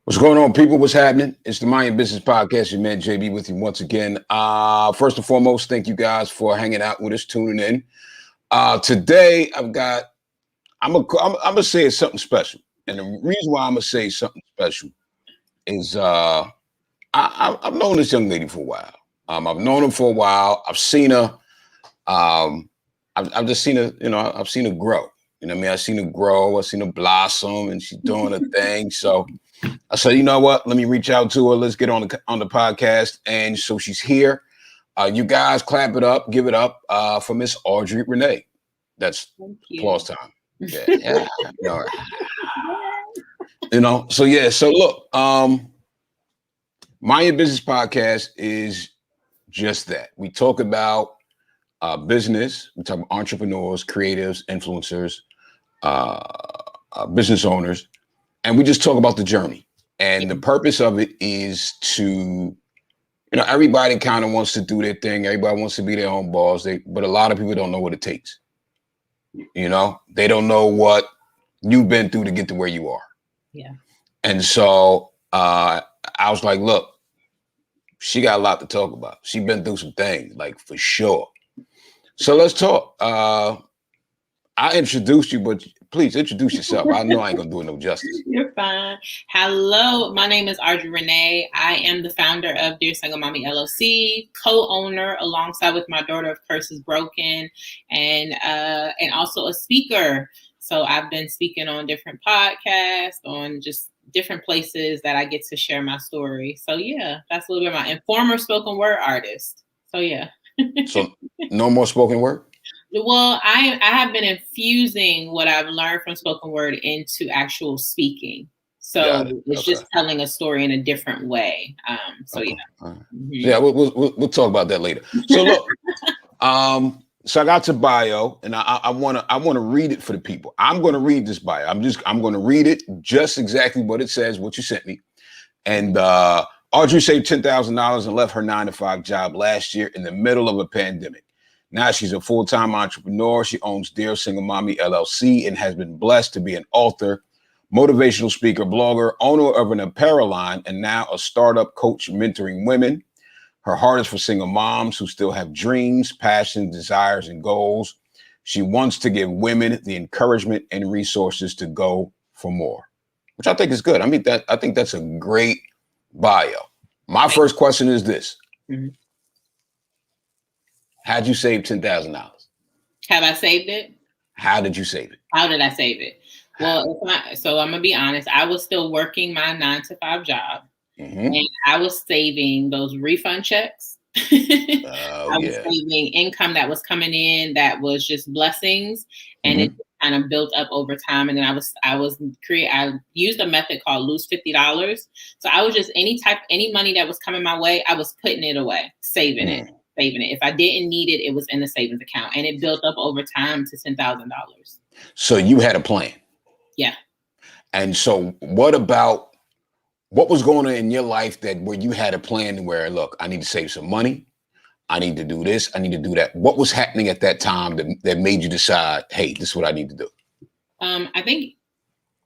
What's going on, people? What's happening? It's the Mind Your Business Podcast. Your man JB with you once again. First and foremost, thank you guys for hanging out with us, tuning in. Today, I'm gonna say it's something special, and the reason why I'm gonna say something special is I've known this young lady for a while. I've known her for a while. I've seen her. I've just seen her. I've seen her grow. You know what I mean? I've seen her grow. I've seen her blossom, and she's doing her thing. So I said, you know what? Let me reach out to her. Let's get on the podcast. And so she's here. You guys clap it up, give it up for Miss Audrey Renee. That's applause time. Yeah. So look, Mind Your Business Podcast is just that. We talk about business. We talk about entrepreneurs, creatives, influencers, business owners, and we just talk about the journey. And the purpose of it is to, everybody kind of wants to do their thing. Everybody wants to be their own boss. But a lot of people don't know what it takes. They don't know what you've been through to get to where you are. Yeah. And so I was like, look, she got a lot to talk about. She's been through some things, like, for sure. So let's talk. I introduced you, but please introduce yourself. I know I ain't gonna do it no justice. You're fine. Hello, my name is Audrey Renee. I am the founder of Dear Single Mommy LLC, co-owner alongside with my daughter of Curse Broken, and also a speaker. So I've been speaking on different podcasts, on just different places that I get to share my story. So yeah, that's a little bit of my former spoken word artist. So yeah. So no more spoken word? Well, I have been infusing what I've learned from spoken word into actual speaking. So it's just telling a story in a different way. Yeah. Right. Mm-hmm. Yeah, we'll talk about that later. So look, so I got your bio, and I wanna read it for the people. I'm gonna read this bio. I'm gonna read it just exactly what it says, what you sent me. And Audrey saved $10,000 and left her 9-to-5 job last year in the middle of a pandemic. Now she's a full-time entrepreneur. She owns Dear Single Mommy LLC and has been blessed to be an author, motivational speaker, blogger, owner of an apparel line, and now a startup coach mentoring women. Her heart is for single moms who still have dreams, passions, desires, and goals. She wants to give women the encouragement and resources to go for more, which I think is good. I think that's a great bio. My first question is this. Mm-hmm. How'd you save $10,000? Have I saved it? How did you save it? How did I save it? Well, so I'm gonna be honest. I was still working my 9-to-5 job, and I was saving those refund checks. I was saving income that was coming in that was just blessings, and it kind of built up over time. And then I used a method called lose $50. So I was just any money that was coming my way, I was putting it away, saving it. If I didn't need it, it was in the savings account, and it built up over time to $10,000. So you had a plan. Yeah. And so what was going on in your life where you had a plan where, look, I need to save some money. I need to do this. I need to do that. What was happening at that time that made you decide, hey, this is what I need to do? I think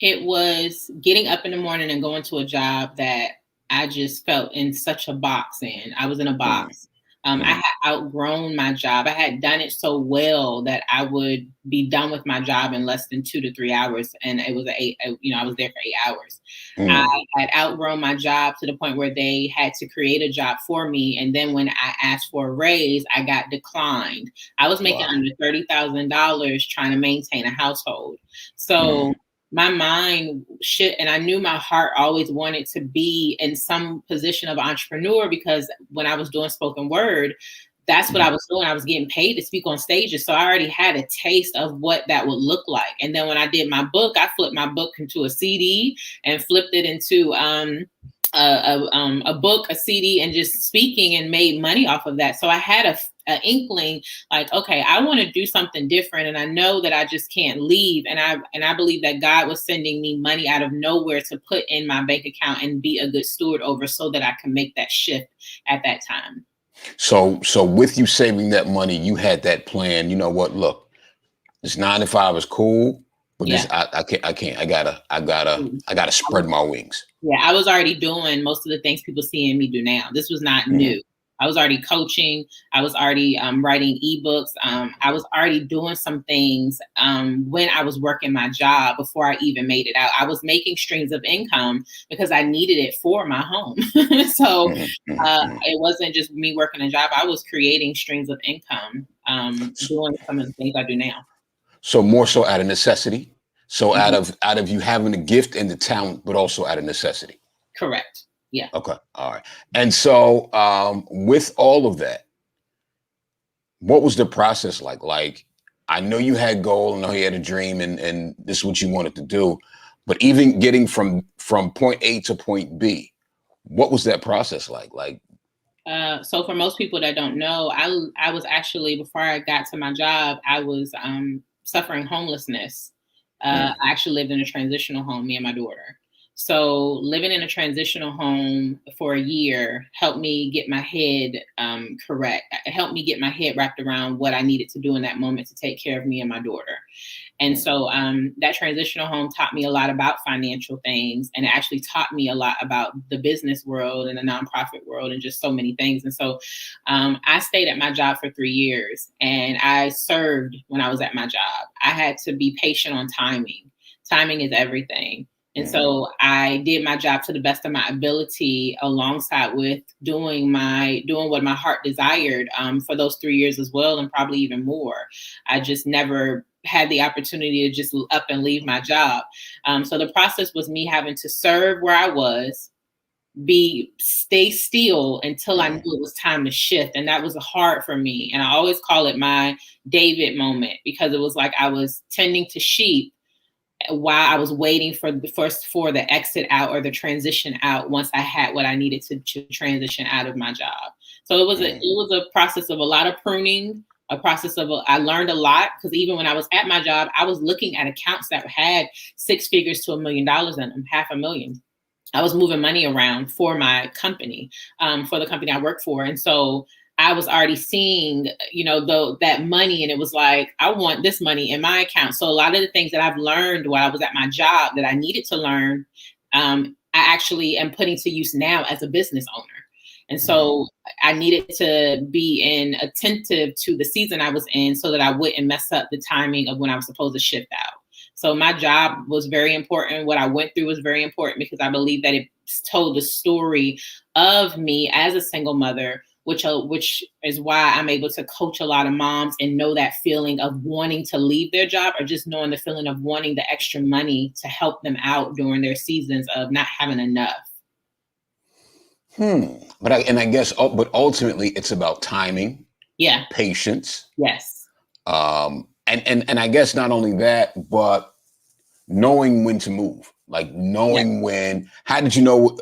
it was getting up in the morning and going to a job that I just felt in such a box in. I was in a box. I had outgrown my job. I had done it so well that I would be done with my job in less than 2 to 3 hours. And it was I was there for 8 hours. I had outgrown my job to the point where they had to create a job for me. And then when I asked for a raise, I got declined. I was making under $30,000 trying to maintain a household. So my mind and I knew my heart always wanted to be in some position of entrepreneur, because when I was doing spoken word, that's what I was doing. I was getting paid to speak on stages. So I already had a taste of what that would look like. And then when I did my book, I flipped my book into a CD and flipped it into a book, a CD, and just speaking, and made money off of that. So I had an inkling, like, okay, I want to do something different, and I know that I just can't leave. And I believe that God was sending me money out of nowhere to put in my bank account and be a good steward over, so that I can make that shift at that time. So with you saving that money, you had that plan. You know what? Look, this 9 to 5 is cool, But Yeah. this, I can't. I gotta spread my wings. Yeah, I was already doing most of the things people seeing me do now. This was not new. I was already coaching. I was already writing ebooks. I was already doing some things when I was working my job before I even made it out. I was making streams of income because I needed it for my home. So it wasn't just me working a job. I was creating streams of income, doing some of the things I do now. So more so out of necessity. So out of you having the gift and the talent, but also out of necessity. Correct. Yeah. Okay. All right. And so with all of that, what was the process like? Like, I know you had goal, I know you had a dream, and this is what you wanted to do, but even getting from point A to point B, what was that process like? Like, so for most people that don't know, I was actually, before I got to my job, I was suffering homelessness. I actually lived in a transitional home, me and my daughter. So living in a transitional home for a year helped me get my head correct. It helped me get my head wrapped around what I needed to do in that moment to take care of me and my daughter. And so that transitional home taught me a lot about financial things, and it actually taught me a lot about the business world and the nonprofit world and just so many things. And so I stayed at my job for 3 years, and I served when I was at my job. I had to be patient on timing. Timing is everything. And so I did my job to the best of my ability, alongside with doing what my heart desired for those 3 years as well, and probably even more. I just never had the opportunity to just up and leave my job. So the process was me having to serve where I was, stay still until I knew it was time to shift. And that was hard for me. And I always call it my David moment, because it was like I was tending to sheep while I was waiting for the exit out, or the transition out, once I had what I needed to transition out of my job. So it was a process of a lot of pruning, a process of I learned a lot, because even when I was at my job, I was looking at accounts that had 6 figures to $1 million in them, $500,000. I was moving money around for my company, for the company I work for. And so I was already seeing, that money, and it was like, I want this money in my account. So a lot of the things that I've learned while I was at my job that I needed to learn, I actually am putting to use now as a business owner. And so I needed to be attentive to the season I was in, so that I wouldn't mess up the timing of when I was supposed to shift out. So my job was very important. What I went through was very important, because I believe that it told the story of me as a single mother, which is why I'm able to coach a lot of moms and know that feeling of wanting to leave their job, or just knowing the feeling of wanting the extra money to help them out during their seasons of not having enough. But I guess, but ultimately it's about timing. Yeah. Patience. Yes. And I guess not only that, but knowing when to move, like knowing when. How did you know?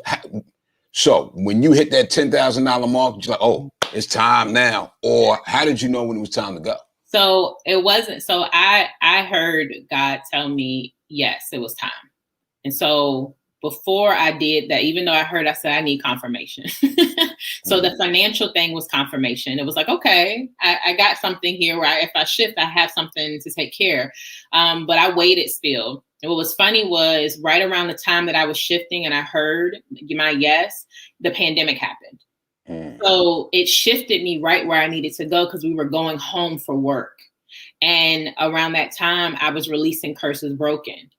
So when you hit that $10,000 mark, you're like, oh, it's time now. Or how did you know when it was time to go? So it wasn't. So I heard God tell me, yes, it was time. And so before I did that, even though I said I need confirmation. So the financial thing was confirmation. It was like, okay, I got something here where if I shift, I have something to take care. But I waited still. And what was funny was right around the time that I was shifting and I heard my yes, the pandemic happened. So it shifted me right where I needed to go, because we were going home for work. And around that time, I was releasing Curses Broken.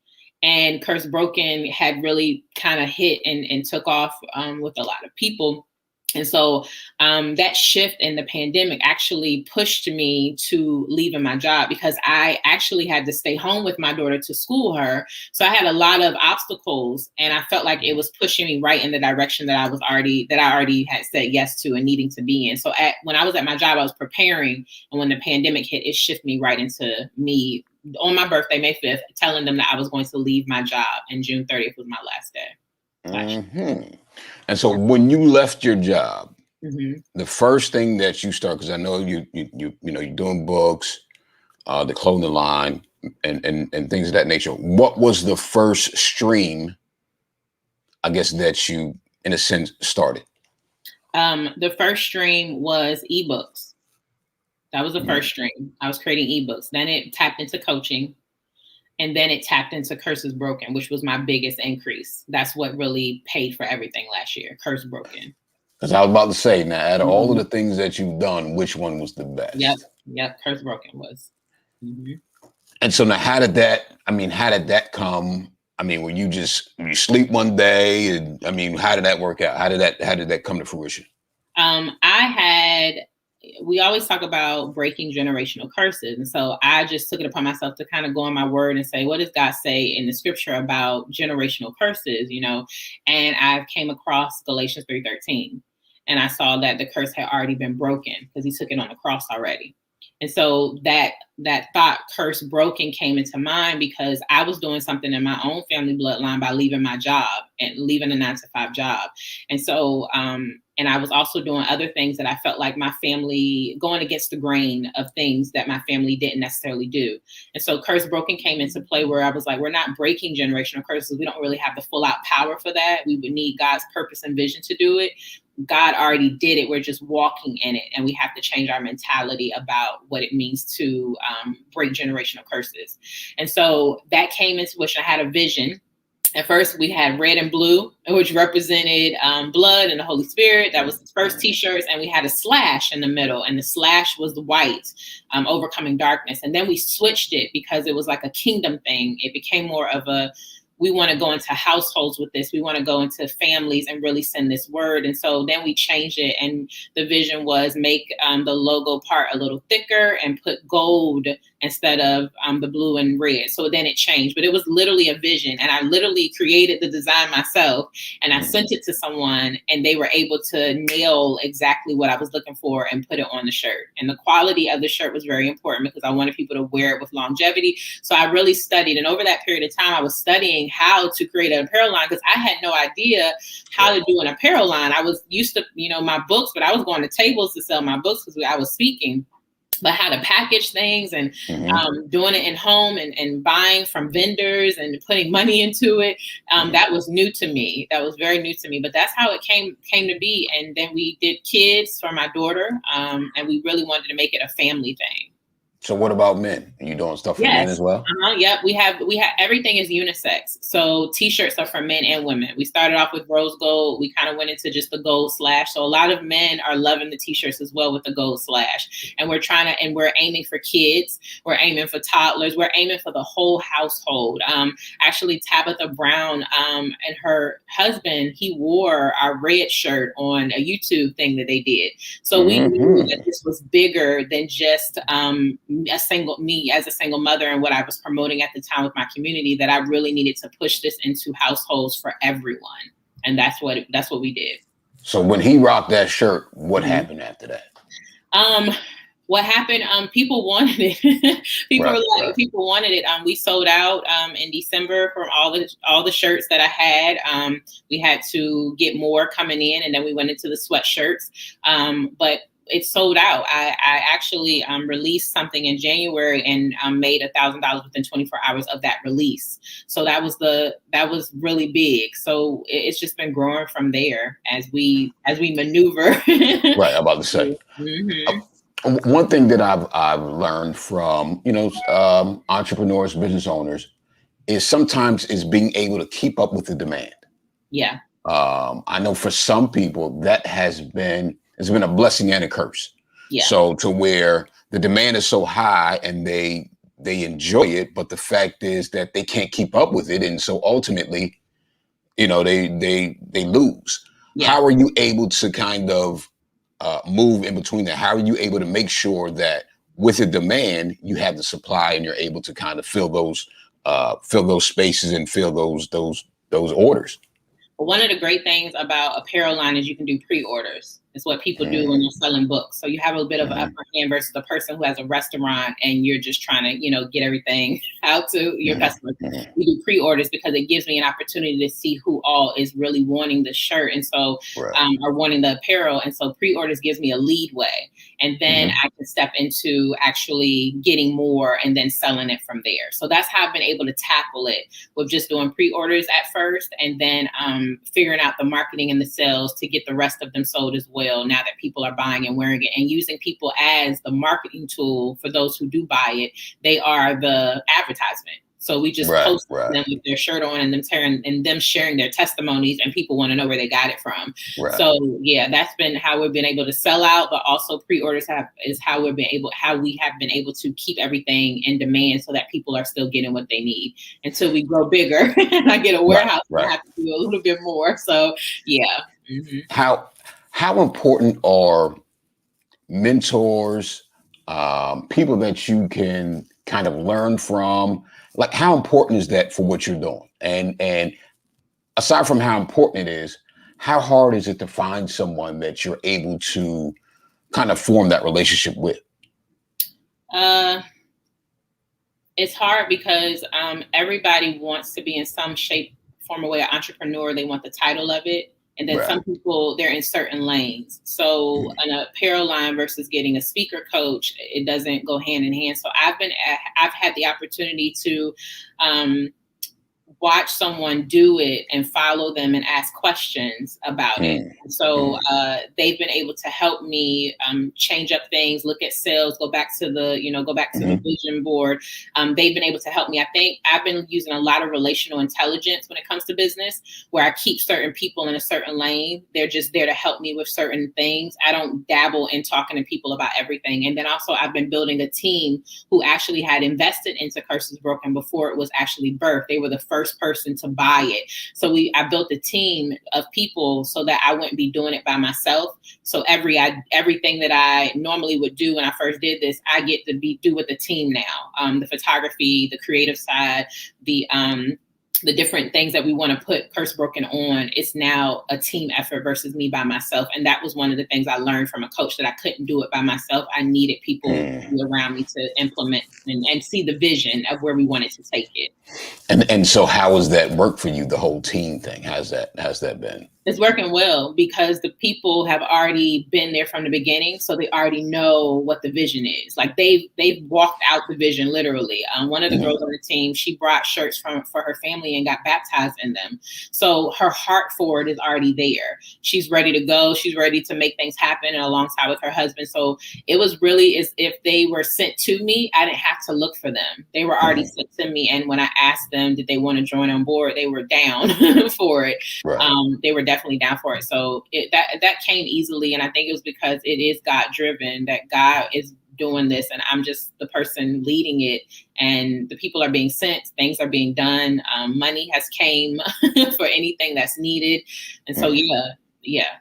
And Curse Broken had really kind of hit and took off with a lot of people. And so that shift in the pandemic actually pushed me to leaving my job, because I actually had to stay home with my daughter to school her. So I had a lot of obstacles, and I felt like it was pushing me right in the direction that I already had said yes to and needing to be in. So when I was at my job, I was preparing. And when the pandemic hit, it shifted me right into me on my birthday, May 5th, telling them that I was going to leave my job, and June 30th was my last day. And so when you left your job, the first thing that you start, because I know you're doing books, the clothing line, and things of that nature. What was the first stream, I guess, that you, in a sense, started? The first stream was ebooks. That was the first stream. I was creating ebooks. Then it tapped into coaching. And then it tapped into Curses Broken, which was my biggest increase. That's what really paid for everything last year, Curse Broken. Because I was about to say, now, out of all of the things that you've done, which one was the best? Yep, Curse Broken was. Mm-hmm. And so now, how did that come? I mean, were you sleep one day? And I mean, how did that work out? How did that come to fruition? We always talk about breaking generational curses. And so I just took it upon myself to kind of go on my word and say, what does God say in the scripture about generational curses, And I came across Galatians 3:13. And I saw that the curse had already been broken because he took it on the cross already. And so that thought, curse broken, came into mind because I was doing something in my own family bloodline by leaving my job and leaving a 9-to-5 job. And so, and I was also doing other things that I felt like my family, going against the grain of things that my family didn't necessarily do. And so curse broken came into play where I was like, we're not breaking generational curses. We don't really have the full out power for that. We would need God's purpose and vision to do it. God already did it. We're just walking in it. And we have to change our mentality about what it means to break generational curses. And so that came into which I had a vision. At first, we had red and blue, which represented blood and the Holy Spirit. That was the first T-shirts. And we had a slash in the middle. And the slash was the white, overcoming darkness. And then we switched it because it was like a kingdom thing. It became more of we want to go into households with this. We want to go into families and really send this word. And so then we changed it. And the vision was make the logo part a little thicker and put gold instead of the blue and red. So then it changed. But it was literally a vision. And I literally created the design myself. And I sent it to someone and they were able to nail exactly what I was looking for and put it on the shirt. And the quality of the shirt was very important because I wanted people to wear it with longevity. So I really studied. And over that period of time, I was studying how to create an apparel line because I had no idea how to do an apparel line. I was used to, my books, but I was going to tables to sell my books because I was speaking. But how to package things and doing it in home and buying from vendors and putting money into it, that was new to me. That was very new to me. But that's how it came to be. And then we did kids for my daughter, and we really wanted to make it a family thing. So what about men? Are you doing stuff for men as well? Yep. We have everything is unisex. So T-shirts are for men and women. We started off with rose gold. We kind of went into just the gold slash. So a lot of men are loving the T-shirts as well with the gold slash. And we're aiming for kids. We're aiming for toddlers. We're aiming for the whole household. Actually, Tabitha Brown and her husband, he wore our red shirt on a YouTube thing that they did. So we knew that this was bigger than just me as a single mother and what I was promoting at the time with my community, that I really needed to push this into households for everyone. And that's what we did. So when he rocked that shirt, what happened after that? What happened? People wanted it. People wanted it. We sold out in December from all the shirts that I had. We had to get more coming in, and then we went into the sweatshirts. But it sold out. I actually released something in January and made $1,000 within 24 hours of that release. So that was really big. So it's just been growing from there as we maneuver. Right, I'm about to say. One thing that I've learned from entrepreneurs, business owners, is sometimes is being able to keep up with the demand. Yeah. I know for some people that it's been a blessing and a curse. Yeah. So to where the demand is so high and they enjoy it, but the fact is that they can't keep up with it, and so ultimately, they lose. Yeah. How are you able to kind of move in between that? How are you able to make sure that with the demand you have the supply and you're able to kind of fill those spaces and fill those orders? Well, one of the great things about apparel line is you can do pre-orders. It's what people do when you're selling books. So you have a bit of an upper hand versus the person who has a restaurant and you're just trying to, get everything out to your customers. We do pre-orders because it gives me an opportunity to see who all is really wanting the shirt and so or wanting the apparel. And so pre-orders gives me a lead way. And then I can step into actually getting more and then selling it from there. So that's how I've been able to tackle it with just doing pre-orders at first and then figuring out the marketing and the sales to get the rest of them sold as well now that people are buying and wearing it, and using people as the marketing tool for those who do buy it. They are the advertisement. So we just Right, post right, them with their shirt on and them sharing their testimonies, and people want to know where they got it from. right. So yeah, that's been how we've been able to sell out, but also pre-orders is how we have been able to keep everything in demand so that people are still getting what they need until we grow bigger and I get a warehouse. Right. I have to do a little bit more. So yeah. Mm-hmm. How important are mentors, people that you can kind of learn from? Like, how important is that for what you're doing? And aside from how important it is, how hard is it to find someone that you're able to kind of form that relationship with? It's hard because everybody wants to be in some shape, form, or way an entrepreneur. They want the title of it. And then some people, they're in certain lanes. So an apparel line versus getting a speaker coach, it doesn't go hand in hand. So I've had the opportunity to watch someone do it and follow them and ask questions about it. So they've been able to help me change up things, look at sales, go back to the vision board. They've been able to help me. I think I've been using a lot of relational intelligence when it comes to business, where I keep certain people in a certain lane. They're just there to help me with certain things. I don't dabble in talking to people about everything. And then also I've been building a team who actually had invested into Curses Broken before it was actually birthed. They were the first person to buy it. So I built a team of people so that I wouldn't be doing it by myself. So everything that I normally would do when I first did this, I get to do with the team now. The photography, the creative side, the different things that we want to put Curse Broken on, it's now a team effort versus me by myself. And that was one of the things I learned from a coach, that I couldn't do it by myself. I needed people around me to implement and see the vision of where we wanted to take it. And so how has that worked for you, the whole team thing? How's that been? It's working well because the people have already been there from the beginning. So they already know what the vision is. Like they've walked out the vision literally. One of the girls on the team, she brought shirts for her family and got baptized in them. So her heart for it is already there. She's ready to go. She's ready to make things happen, and alongside with her husband. So it was really as if they were sent to me. I didn't have to look for them. They were already sent to me. And when I asked them, did they want to join on board, they were down for it. Right. They were definitely down for it. So that came easily. And I think it was because it is God driven, that God is doing this and I'm just the person leading it, and the people are being sent, things are being done. Money has came for anything that's needed. And so, yeah.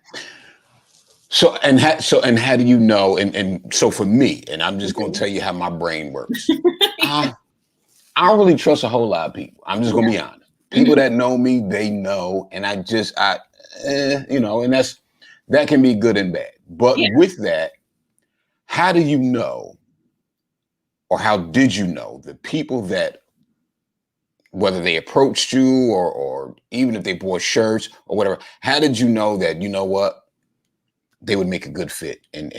So, how do you know? And so for me, and I'm just going to tell you how my brain works. I don't really trust a whole lot of people. I'm just going to be honest. People that know me, they know. And and that can be good and bad. But with that, how do you know, or how did you know the people that, whether they approached you or even if they bought shirts or whatever, how did you know that, you know what, they would make a good fit and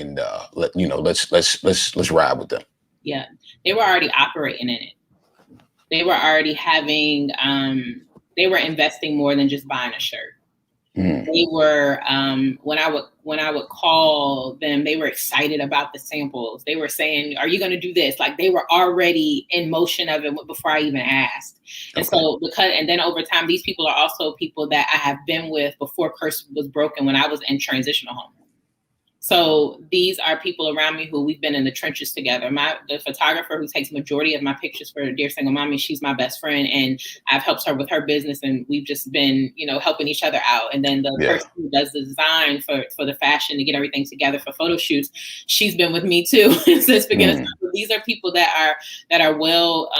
let's ride with them? Yeah, they were already operating in it. They were already having, they were investing more than just buying a shirt. They were, when I would call them, they were excited about the samples. They were saying, are you going to do this? Like they were already in motion of it before I even asked. And so and then over time, these people are also people that I have been with before Curse was broken, when I was in transitional home. So these are people around me who we've been in the trenches together. The photographer who takes majority of my pictures for Dear Single Mommy, she's my best friend, and I've helped her with her business, and we've just been, helping each other out. And then the person who does the design for the fashion to get everything together for photo shoots, she's been with me too since beginning. So these are people that are well,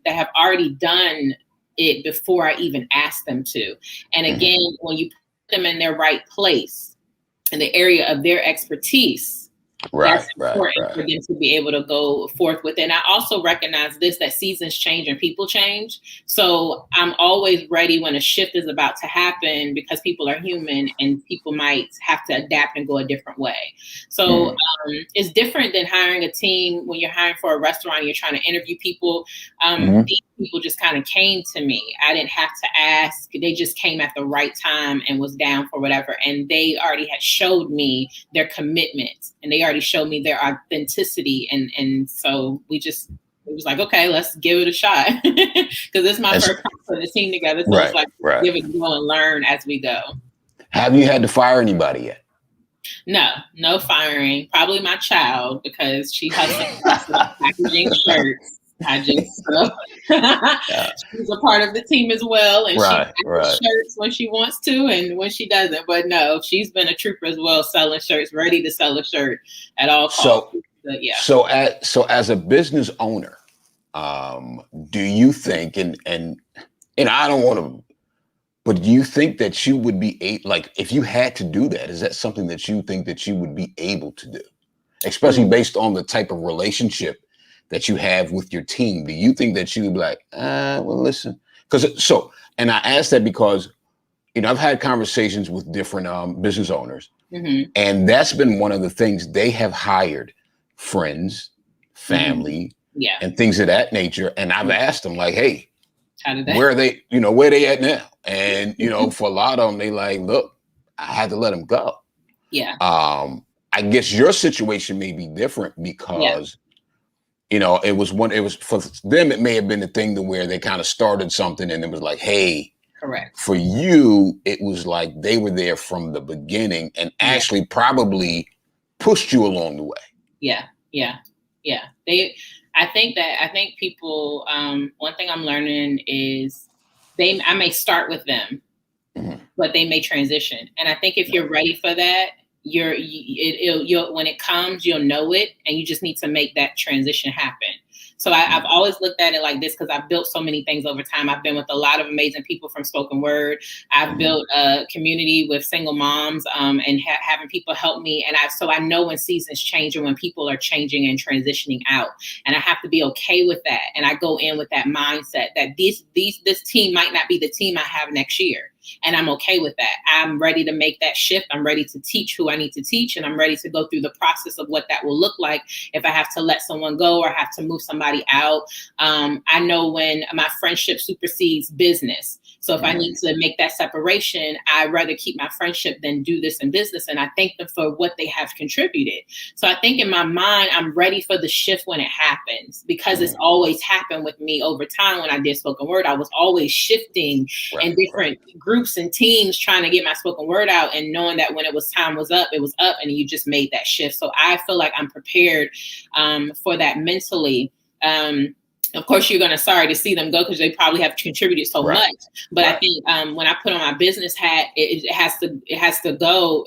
that have already done it before I even asked them to. And again, when you put them in their right place, in the area of their expertise, that's important for them to be able to go forth with it. And I also recognize that seasons change and people change. So I'm always ready when a shift is about to happen, because people are human and people might have to adapt and go a different way. So it's different than hiring a team. When you're hiring for a restaurant and you're trying to interview people, these people just kind of came to me. I didn't have to ask. They just came at the right time and was down for whatever. And they already had showed me their commitment, and they already showed me their authenticity. And so we just it was like, okay, let's give it a shot. Because this is my first time putting the team together. So it's like, give it a go and learn as we go. Have you had to fire anybody yet? No firing. Probably my child, because she hustles packaging shirts. She's a part of the team as well, and she packages shirts when she wants to and when she doesn't. But no, she's been a trooper as well, selling shirts, ready to sell a shirt at all costs. So as a business owner, do you think, and I don't want to, but do you think that you would be like, if you had to do that, is that something that you think that you would be able to do, especially based on the type of relationship that you have with your team? Do you think that you would be like, well, listen, and I ask that because, I've had conversations with different business owners, and that's been one of the things. They have hired friends, family, and things of that nature. And I've asked them, like, hey, where are they, where they at now? And, for a lot of them, they like, look, I had to let them go. Yeah. I guess your situation may be different because, it was for them, it may have been the thing to where they kind of started something and it was like, hey, correct. For you, it was like they were there from the beginning and actually probably pushed you along the way. Yeah. I think people, one thing I'm learning is I may start with them, but they may transition. And I think if you're ready for that, you'll when it comes, you'll know it, and you just need to make that transition happen. So I've always looked at it like this, because I've built so many things over time. I've been with a lot of amazing people from spoken word. I've built a community with single moms and having people help me. And so I know when seasons change and when people are changing and transitioning out, and I have to be okay with that. And I go in with that mindset that this team might not be the team I have next year. And I'm okay with that. I'm ready to make that shift. I'm ready to teach who I need to teach. And I'm ready to go through the process of what that will look like if I have to let someone go or have to move somebody out. I know when my friendship supersedes business. So if I need to make that separation, I'd rather keep my friendship than do this in business. And I thank them for what they have contributed. So I think in my mind, I'm ready for the shift when it happens, because it's always happened with me over time. When I did spoken word, I was always shifting in different groups and teams trying to get my spoken word out, and knowing that when it was up, it was up, and you just made that shift. So I feel like I'm prepared for that mentally. Of course, you're sorry to see them go, because they probably have contributed so much. But I think when I put on my business hat, it has to go,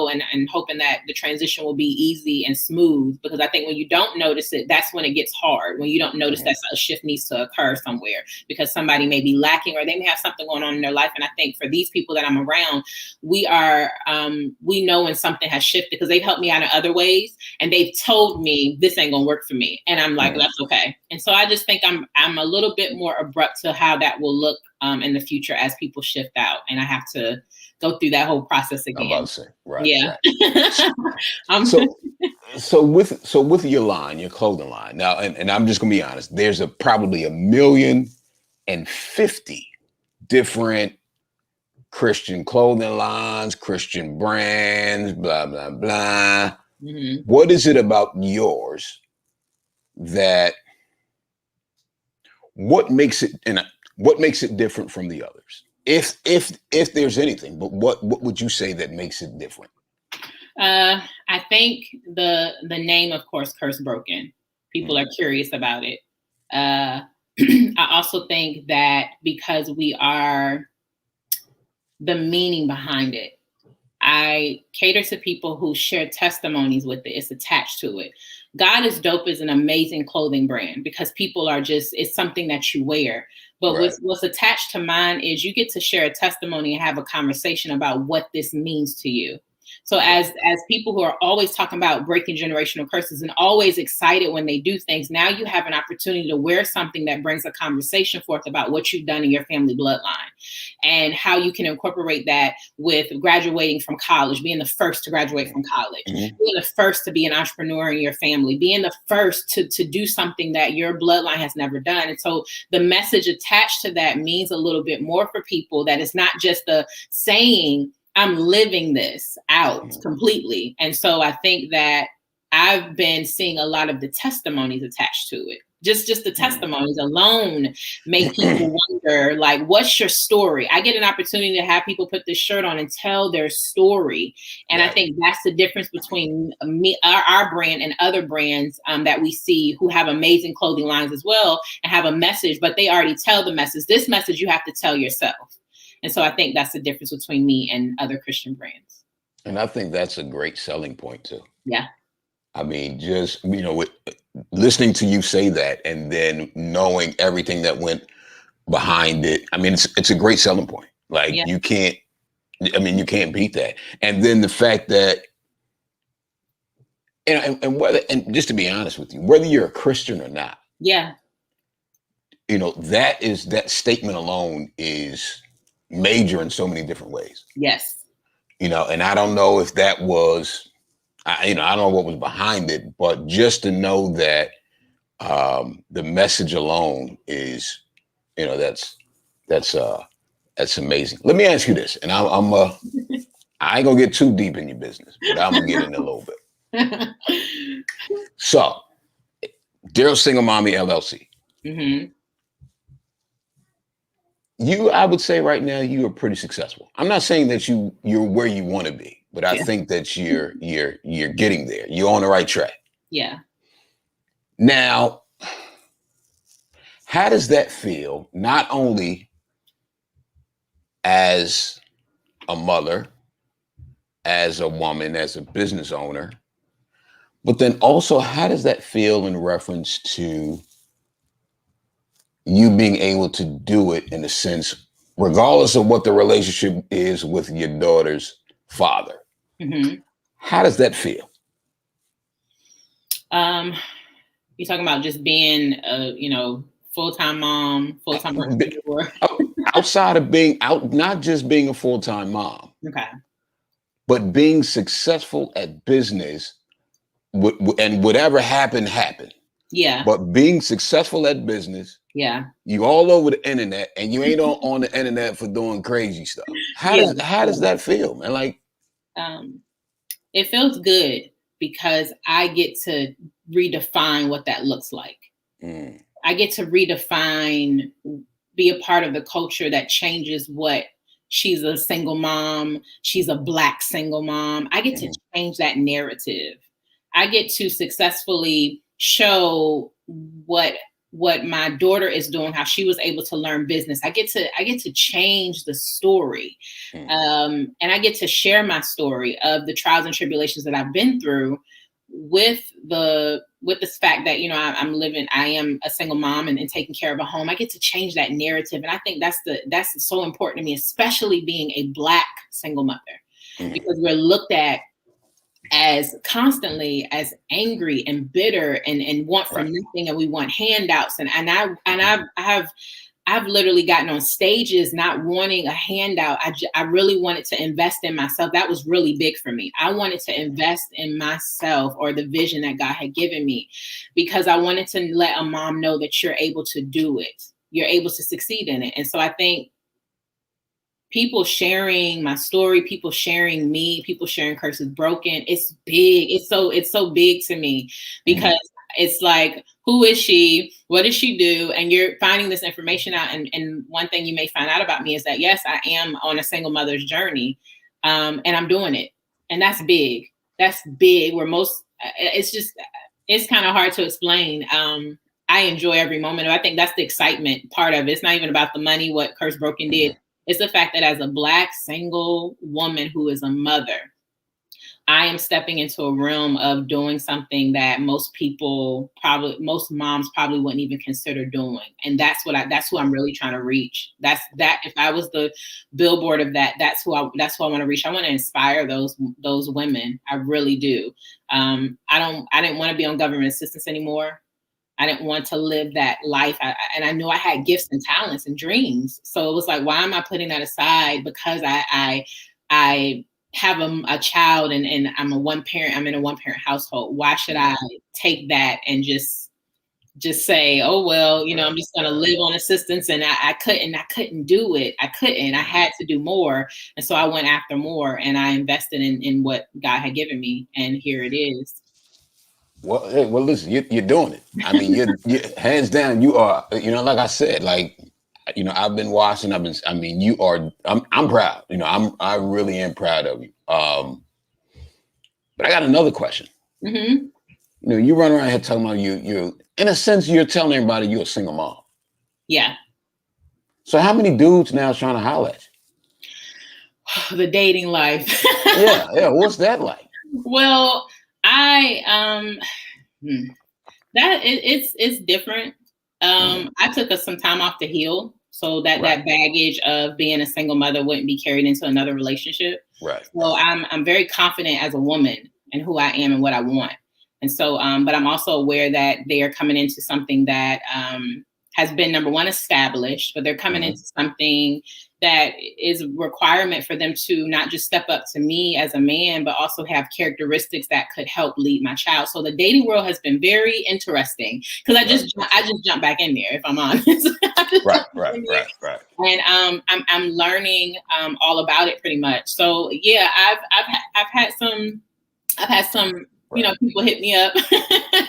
and hoping that the transition will be easy and smooth. Because I think when you don't notice it, that's when it gets hard. When you don't notice that a shift needs to occur somewhere, because somebody may be lacking or they may have something going on in their life. And I think for these people that I'm around, we know when something has shifted, because they've helped me out in other ways, and they've told me this ain't gonna work for me, and I'm like, that's okay. And so I just think I'm a little bit more abrupt to how that will look in the future as people shift out, and I have to go through that whole process again. I'm about to say, right. Yeah. Right. So with your line, your clothing line now, and I'm just gonna be honest, there's probably 1,050,000 different Christian clothing lines, Christian brands, blah blah blah. What is it about yours that? What makes it different from the others? If there's anything, but what would you say that makes it different? I think the name, of course, Curse Broken. People are curious about it. I also think that because we are the meaning behind it, I cater to people who share testimonies with it. It's attached to it. God is Dope is an amazing clothing brand, because people are it's something that you wear. But what's attached to mine is you get to share a testimony and have a conversation about what this means to you. So as people who are always talking about breaking generational curses and always excited when they do things, now you have an opportunity to wear something that brings a conversation forth about what you've done in your family bloodline and how you can incorporate that with graduating from college, being the first to graduate from college, being the first to be an entrepreneur in your family, being the first to do something that your bloodline has never done. And so the message attached to that means a little bit more for people, that it's not just the saying, I'm living this out completely. And so I think that I've been seeing a lot of the testimonies attached to it, Just the testimonies alone make people wonder, like, what's your story? I get an opportunity to have people put this shirt on and tell their story. And I think that's the difference between me, our brand and other brands that we see who have amazing clothing lines as well and have a message, but they already tell the message. This message you have to tell yourself. And so I think that's the difference between me and other Christian brands. And I think that's a great selling point too. Yeah. I mean, just, with listening to you say that and then knowing everything that went behind it. I mean, it's a great selling point. Like you can't beat that. And then the fact that, and just to be honest with you, whether you're a Christian or not, that statement alone is major in so many different ways. Yes. And I don't know if that was, I don't know what was behind it, but just to know that the message alone is, that's amazing. Let me ask you this, and I ain't gonna get too deep in your business, but I'm gonna get in a little bit. So, Daryl Single Mommy LLC. Mm-hmm. I would say right now you are pretty successful. I'm not saying that you're where you want to be. But I think that you're getting there. You're on the right track. Yeah. Now, how does that feel? Not only as a mother, as a woman, as a business owner, but then also how does that feel in reference to you being able to do it in a sense, regardless of what the relationship is with your daughter's father? Mm-hmm. How does that feel? You're talking about just being full-time mom, full-time entrepreneur. Outside of not just being a full-time mom. Okay. But being successful at business and whatever happened. Yeah. But being successful at business. Yeah. You all over the internet and you ain't on the internet for doing crazy stuff. How does that feel, man? Like, it feels good because I get to redefine what that looks like. I get to redefine, be a part of the culture that changes what she's a single mom. She's a Black single mom. I get to change that narrative. I get to successfully show what my daughter is doing, how she was able to learn business. I get to change the story. And I get to share my story of the trials and tribulations that I've been through with this fact that, I am a single mom and taking care of a home. I get to change that narrative. And I think that's so important to me, especially being a Black single mother, because we're looked at as constantly as angry and bitter and want for nothing, and we want handouts. And I've literally gotten on stages not wanting a handout. I really wanted to invest in myself. That was really big for me. I wanted to invest in myself, or the vision that God had given me, because I wanted to let a mom know that you're able to do it. You're able to succeed in it. And so I think people sharing my story, people sharing me, people sharing Curses Broken, it's big. It's so big to me, because it's like, who is she? What does she do? And you're finding this information out. And one thing you may find out about me is that, yes, I am on a single mother's journey, and I'm doing it. And that's big. That's big. It's kind of hard to explain. I enjoy every moment. I think that's the excitement part of it. It's not even about the money, what Curse Broken did. It's the fact that as a Black single woman who is a mother, I am stepping into a realm of doing something that most moms probably wouldn't even consider doing. And that's who I'm really trying to reach. If I was the billboard of that, that's who I want to reach. I want to inspire those women. I really do. I didn't want to be on government assistance anymore. I didn't want to live that life. And I knew I had gifts and talents and dreams. So it was like, why am I putting that aside? Because I have a child and I'm in a one-parent household. Why should I take that and just say, oh, well, I'm just going to live on assistance? And I couldn't do it. I had to do more. And so I went after more, and I invested in what God had given me. And here it is. Well, hey, well, listen, you're doing it. I mean, you're hands down. You are. Like I said, like, I've been watching. I mean, you are. I'm proud. I really am proud of you. But I got another question. Mm-hmm. You run around here talking about you. In a sense, you're telling everybody you're a single mom. Yeah. So how many dudes now is trying to holler at you? The dating life. Yeah. What's that like? Well, it's different. I took some time off to heal, so that baggage of being a single mother wouldn't be carried into another relationship. Right. So I'm very confident as a woman in who I am and what I want. And so, but I'm also aware that they are coming into something that has been, number one, established, but they're coming into something that is a requirement for them to not just step up to me as a man, but also have characteristics that could help lead my child. So the dating world has been very interesting because I just jumped back in there, if I'm honest. Right. And I'm learning all about it pretty much. So yeah, I've had some people hit me up.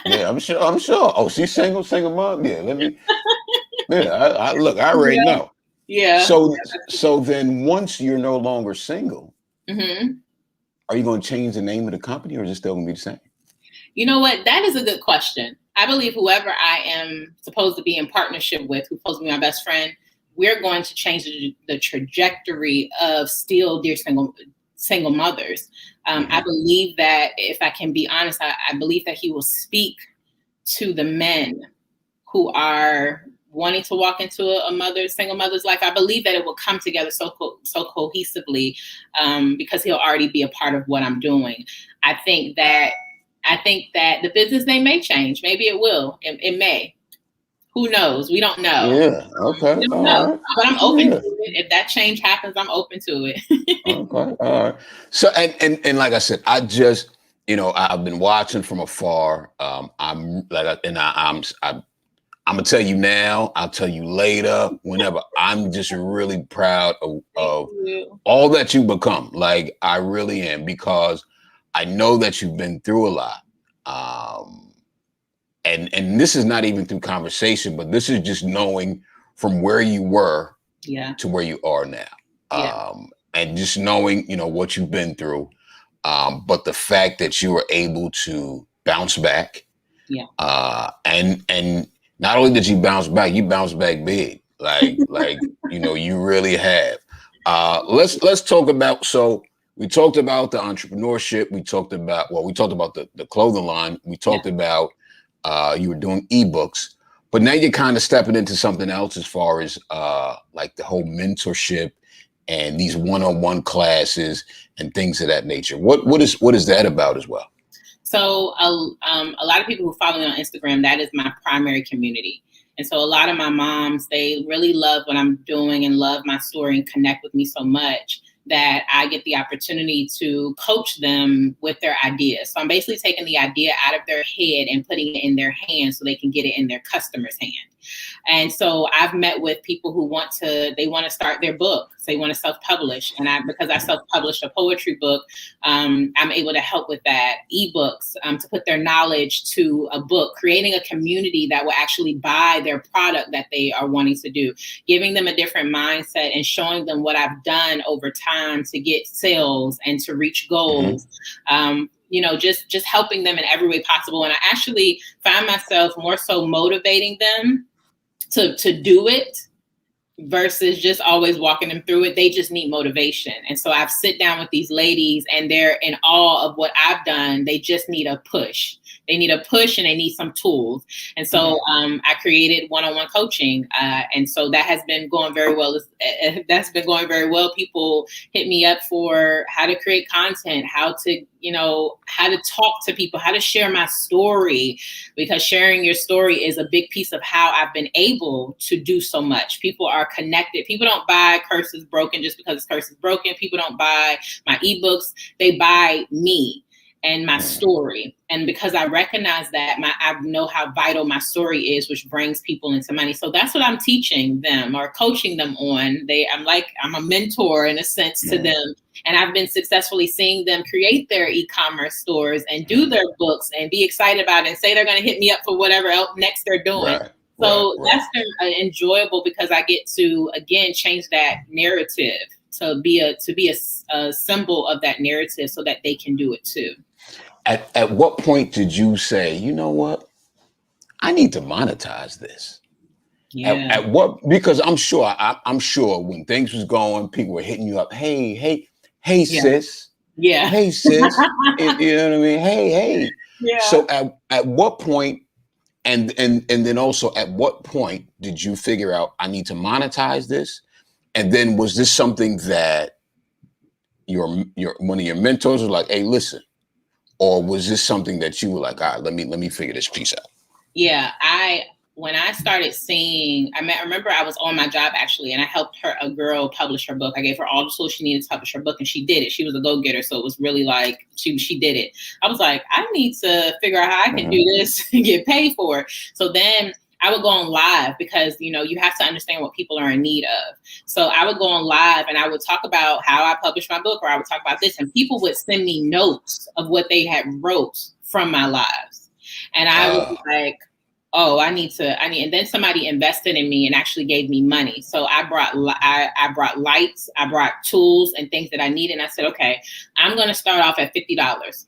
Yeah, I'm sure. Oh, she's single mom. Yeah, let me. Yeah, I look. I already know. Yeah. So then, once you're no longer single, are you going to change the name of the company, or is it still going to be the same? You know what? That is a good question. I believe whoever I am supposed to be in partnership with, who's supposed to be my best friend, we're going to change the trajectory of still dear single mothers. I believe that, if I can be honest, I believe that he will speak to the men who are wanting to walk into a single mother's life. I believe that it will come together so cohesively because he'll already be a part of what I'm doing. I think that the business name may change. Maybe it will. It may. Who knows? We don't know. Yeah. Okay. All right. But I'm open to it. If that change happens, I'm open to it. Okay. All right. So and like I said, I just I've been watching from afar. I'm gonna tell you now. I'll tell you later. Whenever. I'm just really proud of all that you've become. Like, I really am, because I know that you've been through a lot. And this is not even through conversation, but this is just knowing from where you were to where you are now. And just knowing, what you've been through. But the fact that you were able to bounce back. And not only did you bounce back, you bounced back big. Like you really have. Let's talk about, so we talked about the entrepreneurship. We talked about the clothing line. We talked about you were doing ebooks, but now you're kind of stepping into something else as far as like the whole mentorship and these one-on-one classes and things of that nature. What is that about as well? So a lot of people who follow me on Instagram, that is my primary community. And so a lot of my moms, they really love what I'm doing and love my story and connect with me so much that I get the opportunity to coach them with their ideas. So I'm basically taking the idea out of their head and putting it in their hands so they can get it in their customer's hand. And so I've met with people who want to start their book. So they want to self-publish. And because I self-published a poetry book, I'm able to help with that. Ebooks, to put their knowledge to a book, creating a community that will actually buy their product that they are wanting to do, giving them a different mindset and showing them what I've done over time to get sales and to reach goals. Just helping them in every way possible. And I actually find myself more so motivating them to do it versus just always walking them through it. They just need motivation. And so I've sit down with these ladies and they're in awe of what I've done. They just need a push. They need a push and they need some tools. And so I created one-on-one coaching. And so that has been going very well. That's been going very well. People hit me up for how to create content, how to talk to people, how to share my story, because sharing your story is a big piece of how I've been able to do so much. People are connected. People don't buy Curses Broken just because it's Curses Broken. People don't buy my ebooks. They buy me. and my story. And because I recognize that, I know how vital my story is, which brings people into money. So that's what I'm teaching them or coaching them on. I'm a mentor in a sense to them. And I've been successfully seeing them create their e-commerce stores and do their books and be excited about it and say they're going to hit me up for whatever else next they're doing. So that's been enjoyable because I get to, again, change that narrative to be a symbol of that narrative so that they can do it too. At what point did you say, you know what, I need to monetize this? Yeah. At what? Because I'm sure when things was going, people were hitting you up. Hey, sis. Yeah. Hey, sis. You know what I mean? Hey. Yeah. So at what point, and then also at what point did you figure out I need to monetize this? And then was this something that your one of your mentors was like, hey, listen? Or was this something that you were like, all right, let me figure this piece out? Yeah, when I started seeing, I remember I was on my job actually, and I helped a girl publish her book. I gave her all the tools she needed to publish her book, and she did it. She was a go-getter, so it was really like she did it. I was like, I need to figure out how I can do this and get paid for it. So then I would go on live because, you have to understand what people are in need of. So I would go on live and I would talk about how I published my book, or I would talk about this, and people would send me notes of what they had wrote from my lives. And I was like, oh, and then somebody invested in me and actually gave me money. So I brought lights, I brought tools and things that I needed. And I said, okay, I'm going to start off at $50.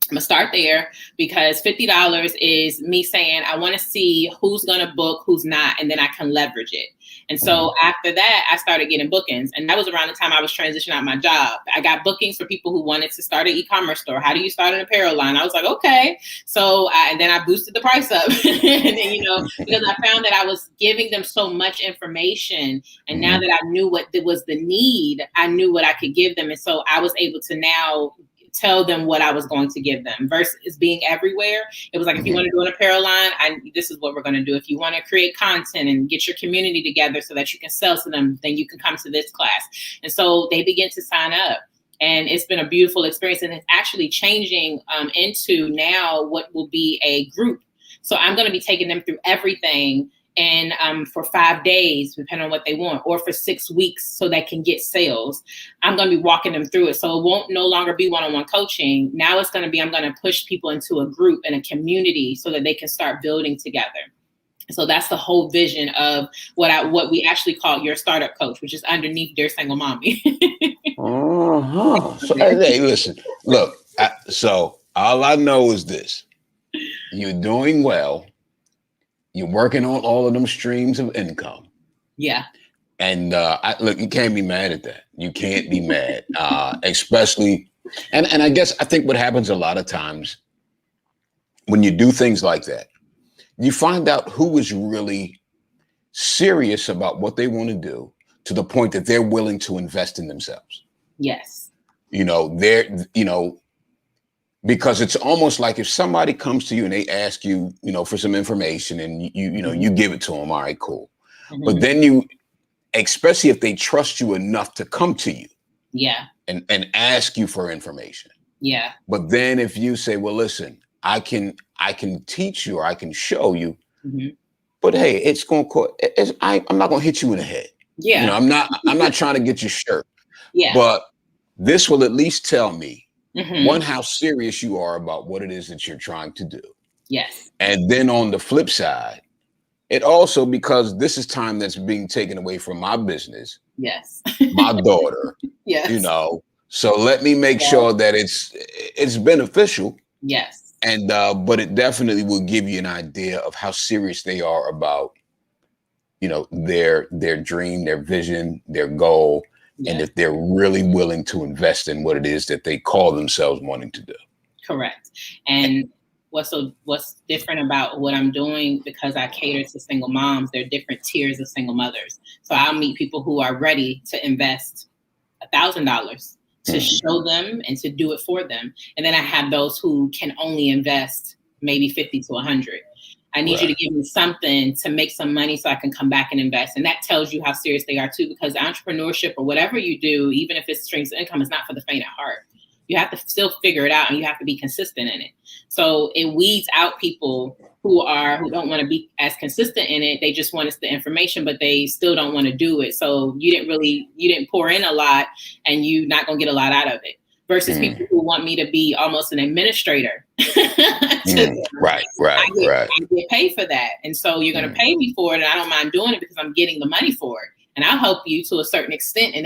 I'm gonna start there because $50 is me saying, I want to see who's going to book, who's not, and then I can leverage it. And so after that, I started getting bookings. And that was around the time I was transitioning out my job. I got bookings for people who wanted to start an e-commerce store. How do you start an apparel line? I was like, okay. So then I boosted the price up, and then, because I found that I was giving them so much information. And now that I knew what was the need, I knew what I could give them. And so I was able to now tell them what I was going to give them versus being everywhere. It was like, if you want to do an apparel line, this is what we're going to do. If you want to create content and get your community together so that you can sell to them, then you can come to this class. And so they begin to sign up. And it's been a beautiful experience. And it's actually changing into now what will be a group. So I'm going to be taking them through everything and for 5 days, depending on what they want, or for 6 weeks so they can get sales. I'm going to be walking them through it. So it won't no longer be one-on-one coaching. Now it's going to be, I'm going to push people into a group and a community so that they can start building together. So that's the whole vision of what we actually call your startup coach, which is underneath Dear Single Mommy. So, hey, listen, look, so all I know is this: you're doing well. You're working on all of them streams of income. Yeah. And look, you can't be mad at that. You can't be mad, especially. And I think what happens a lot of times when you do things like that, you find out who is really serious about what they want to do to the point that they're willing to invest in themselves. Yes. Because it's almost like if somebody comes to you and they ask you, for some information and you give it to them. All right, cool. But then especially if they trust you enough to come to you. Yeah. And ask you for information. Yeah. But then if you say, well, listen, I can teach you or I can show you, but hey, it's going to cost. I'm not going to hit you in the head. Yeah. I'm not trying to get your shirt. Yeah. But this will at least tell me, one, how serious you are about what it is that you're trying to do. Yes. And then on the flip side, it also, because this is time that's being taken away from my business. Yes. My daughter. Yes. So let me make sure that it's beneficial. Yes. And but it definitely will give you an idea of how serious they are about, their dream, their vision, their goal. Yeah. And if they're really willing to invest in what it is that they call themselves wanting to do. Correct. And what's different about what I'm doing, because I cater to single moms, there are different tiers of single mothers. So I'll meet people who are ready to invest $1,000 to show them and to do it for them. And then I have those who can only invest maybe 50 to 100. I need you to give me something to make some money so I can come back and invest. And that tells you how serious they are too, because entrepreneurship or whatever you do, even if it's streams of income, is not for the faint at heart. You have to still figure it out, and you have to be consistent in it. So it weeds out people who don't want to be as consistent in it. They just want us the information, but they still don't want to do it. So you didn't pour in a lot, and you're not going to get a lot out of it. Versus people who want me to be almost an administrator. Right. I get paid for that. And so you're going to pay me for it. And I don't mind doing it because I'm getting the money for it. And I'll help you to a certain extent. And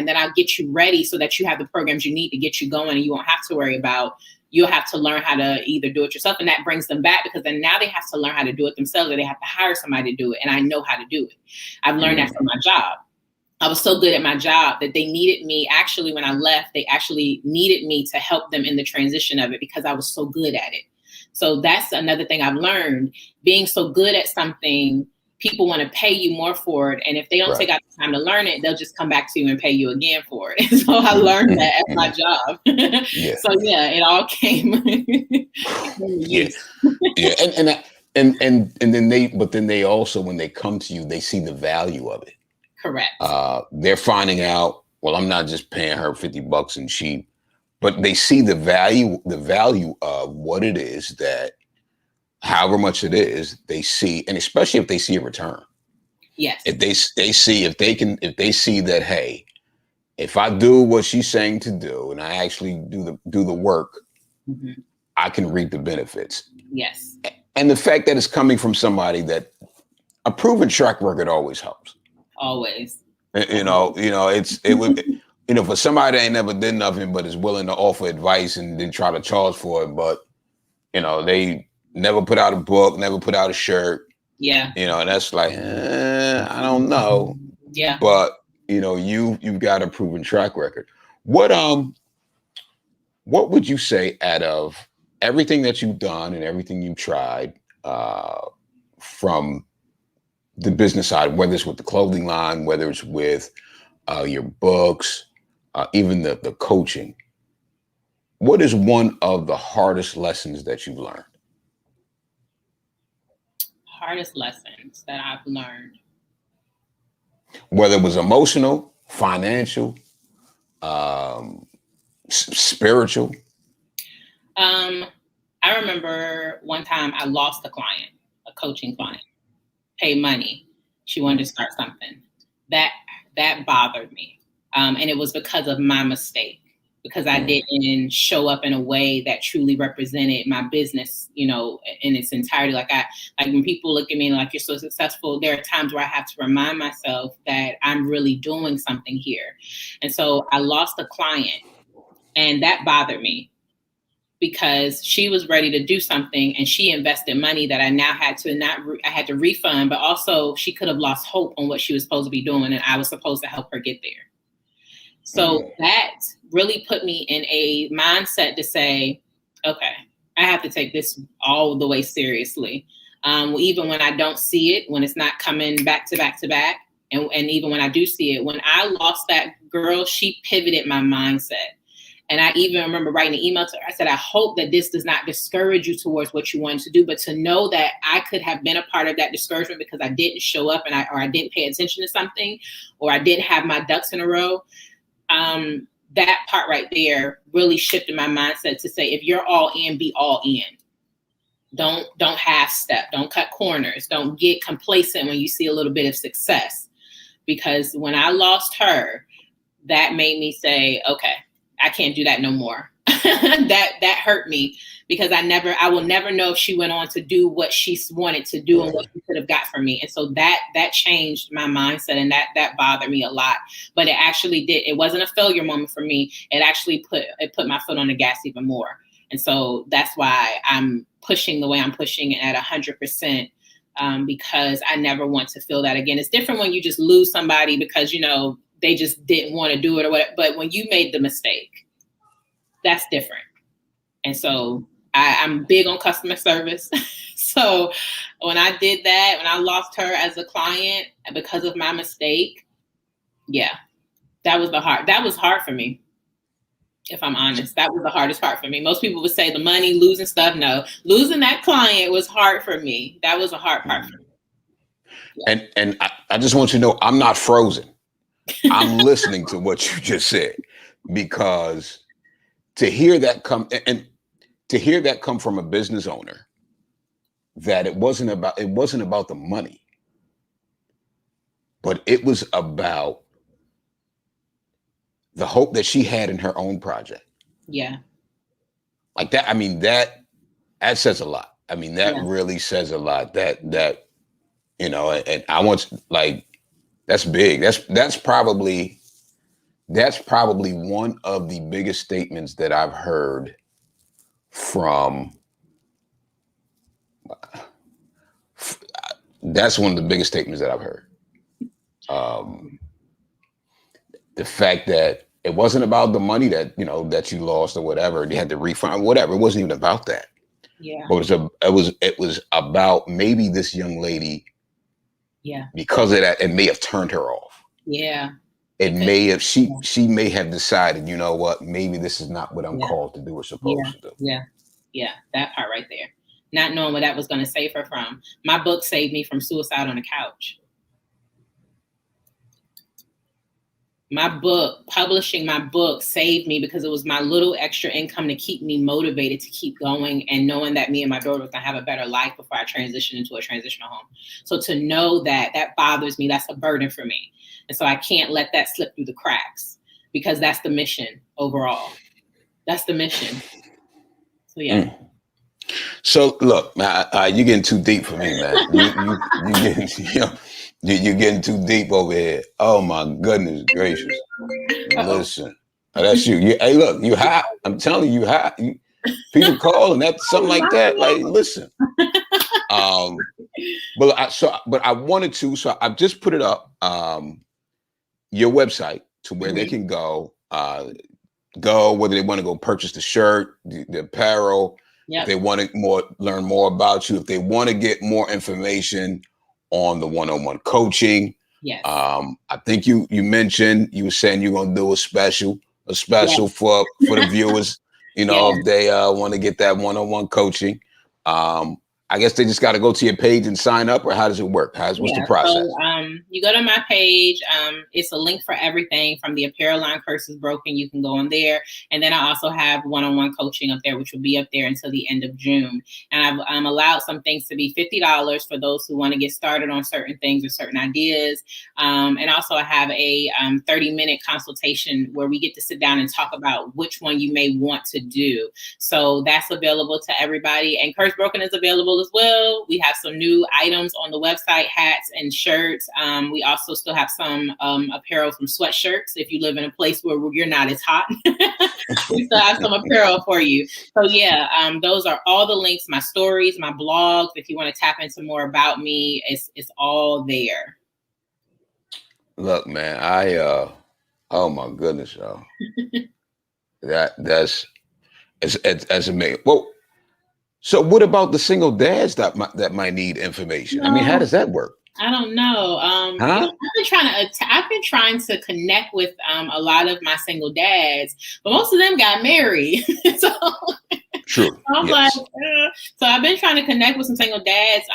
then I'll get you ready so that you have the programs you need to get you going. And you won't have to worry about, you'll have to learn how to either do it yourself. And that brings them back, because then now they have to learn how to do it themselves, or they have to hire somebody to do it. And I know how to do it. I've learned that from my job. I was so good at my job that they needed me. Actually, when I left, they actually needed me to help them in the transition of it, because I was so good at it. So that's another thing I've learned. Being so good at something, people want to pay you more for it. And if they don't take out the time to learn it, they'll just come back to you and pay you again for it. And so I learned that at my job. So it all came. And then they also, when they come to you, they see the value of it. Correct. They're finding out, well, I'm not just paying her $50 and cheap, but they see the value of what it is, that however much it is, they see, and especially if they see a return. Yes. If they see that, hey, if I do what she's saying to do, and I actually do the work, I can reap the benefits. Yes. And the fact that it's coming from somebody that a proven track record always helps. Always. It would, for somebody that ain't never did nothing but is willing to offer advice and then try to charge for it, but they never put out a book, never put out a shirt. Yeah. And that's like, I don't know. Yeah. But you've got a proven track record. What would you say, out of everything that you've done and everything you've tried, from the business side, whether it's with the clothing line, whether it's with your books, even the coaching, what is one of the hardest lessons that you've learned? Hardest lessons that I've learned. Whether it was emotional, financial, spiritual. I remember one time I lost a client, a coaching client. Pay money. She wanted to start something. That bothered me. And it was because of my mistake, because I didn't show up in a way that truly represented my business, in its entirety. Like when people look at me like, you're so successful, there are times where I have to remind myself that I'm really doing something here. And so I lost a client, and that bothered me, because she was ready to do something, and she invested money that I now had to refund, but also she could have lost hope on what she was supposed to be doing, and I was supposed to help her get there. So that really put me in a mindset to say, okay, I have to take this all the way seriously. Even when I don't see it, when it's not coming back to back to back, and even when I do see it, when I lost that girl, she pivoted my mindset. And I even remember writing an email to her. I said, I hope that this does not discourage you towards what you wanted to do, but to know that I could have been a part of that discouragement because I didn't show up, and I didn't pay attention to something, or I didn't have my ducks in a row. That part right there really shifted my mindset to say, if you're all in, be all in. Don't half step. Don't cut corners. Don't get complacent when you see a little bit of success. Because when I lost her, that made me say, okay, I can't do that no more. That hurt me, because I will never know if she went on to do what she wanted to do and what she could have got from me. And so that changed my mindset, and that bothered me a lot. But it actually did. It wasn't a failure moment for me. It actually put my foot on the gas even more. And so that's why I'm pushing the way I'm pushing at 100%. Because I never want to feel that again. It's different when you just lose somebody because, they just didn't want to do it or whatever. But when you made the mistake, that's different. And so I'm big on customer service. So when I did that, when I lost her as a client because of my mistake, that was hard for me. If I'm honest, that was the hardest part for me. Most people would say the money, losing stuff. No, losing that client was hard for me. That was a hard part for me. Yeah. And I just want you to know, I'm not frozen. I'm listening to what you just said, because to hear that come and to hear that come from a business owner, that it wasn't about the money, but it was about the hope that she had in her own project. Yeah. Like that. I mean, that says a lot. I mean, that really says a lot. That you know, and I want, like, that's big. That's probably one of the biggest statements that I've heard from. That's one of the biggest statements that I've heard. The fact that it wasn't about the money that, you know, that you lost or whatever, you had to refund, whatever. It wasn't even about that. Yeah. But it was about maybe this young lady. Yeah. Because of that, it may have turned her off. Yeah. It may have, she may have decided, you know what, maybe this is not what I'm called to do or supposed to do. Yeah. Yeah. That part right there. Not knowing what that was going to save her from. My book saved me from suicide on the couch. Publishing my book saved me because it was my little extra income to keep me motivated to keep going, and knowing that me and my daughter was going to have a better life before I transitioned into a transitional home. So to know that bothers me, that's a burden for me. And so I can't let that slip through the cracks, because that's the mission overall. That's the mission. So yeah. So look, you're getting too deep for me, man. You're getting too deep over here. Oh my goodness gracious! Listen, that's you. Hey, look, you hot. I'm telling you, hot. People calling that something like that. Like, listen. But I wanted to. So I've just put it up. Your website to where they can go. Whether they want to go purchase the shirt, the apparel. If they want to learn more about you, if they want to get more information on the one-on-one coaching. Yes. I think you mentioned, you were saying you're going to do a special for the viewers, you know, if they want to get that one-on-one coaching. I guess they just got to go to your page and sign up, or how does it work? What's the process? So, you go to my page. It's a link for everything from the apparel line Curses Broken. You can go on there. And then I also have one-on-one coaching up there, which will be up there until the end of June. And I've allowed some things to be $50 for those who want to get started on certain things or certain ideas. And also I have a 30-minute consultation where we get to sit down and talk about which one you may want to do. So that's available to everybody. And Curse Broken is available as well. We have some new items on the website, hats and shirts. We also still have some apparel from sweatshirts. If you live in a place where you're not as hot, we still have some apparel for you. So yeah, those are all the links, my stories, my blogs. If you want to tap into more about me, it's all there. Look, man, oh my goodness, y'all. that's amazing. Well, so what about the single dads that might need information? I mean, how does that work? I don't know. I've been trying to connect with a lot of my single dads, but most of them got married. So true. I'm like, so I've been trying to connect with some single dads